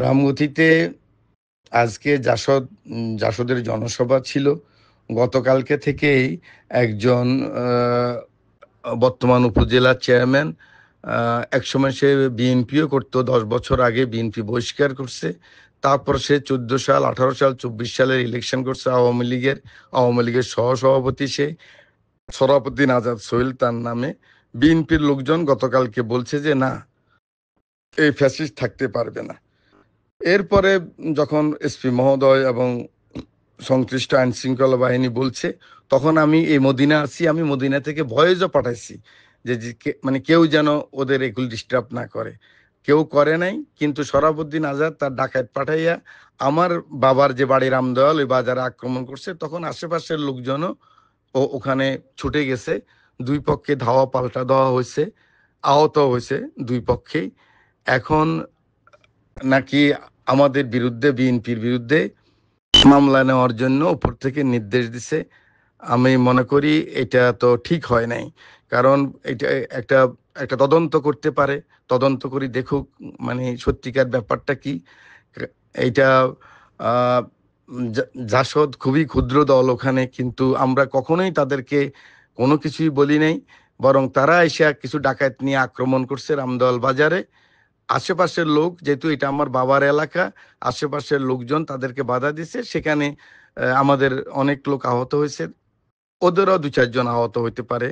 রামগতিতে আজকে জাসদের জনসভা ছিল। গতকালকে থেকেই একজন বর্তমান উপজেলার চেয়ারম্যান, একসময় সে বিএনপিও করতো, 10 বছর আগে বিএনপি বহিষ্কার করছে। তারপর সে 14 সাল, 18 সাল, 24 সালের ইলেকশন করছে আওয়ামী লীগের সহসভাপতি সে সরাফুদ্দিন আজাদ সোহেল তার নামে। বিএনপির লোকজন গতকালকে বলছে যে না, এই ফ্যাসিস্ট থাকতে পারবে না। এরপরে যখন এসপি মহোদয় এবং সংশ্লিষ্ট আইন শৃঙ্খলা বাহিনী বলছে, তখন আমি এই মদিনা আছি, আমি মদিনা থেকে ভয়েসও পাঠাইছি মানে কেউ যেন ওদের এগুলো ডিস্টার্ব না করে। কেউ করে নাই, কিন্তু সরাফুদ্দিন আজাদ তার ডাকাত পাঠাইয়া আমার বাবার যে বাড়ি রামদয়াল ওই বাজারে আক্রমণ করছে। তখন আশেপাশের লোকজনও ওখানে ছুটে গেছে। দুই পক্ষে ধাওয়া পাল্টা দেওয়া হয়েছে, আহত হয়েছে দুই পক্ষেই। এখন নাকি আমাদের বিরুদ্ধে, বিএনপির বিরুদ্ধে মামলা নেওয়ার জন্য উপর থেকে নির্দেশ দিছে। আমি মনে করি এটা তো ঠিক হয় নাই। কারণ এটা একটা একটা তদন্ত করতে পারে, তদন্ত করে দেখুক মানে সত্যিকার ব্যাপারটা কি। এইটা আহ, জাসদ খুবই ক্ষুদ্র দল ওখানে, কিন্তু আমরা কখনোই তাদেরকে কোনো কিছুই বলি নাই। বরং তারা এসে কিছু ডাকাত নিয়ে আক্রমণ করছে রামদয়াল বাজারে। আশেপাশের লোক, যেহেতু এটা আমার বাবার এলাকা, আশেপাশের লোকজন তাদেরকে বাধা দিছে। সেখানে আমাদের অনেক লোক আহত হয়েছে, ওদেরও 2-4 জন আহত হইতে পারে।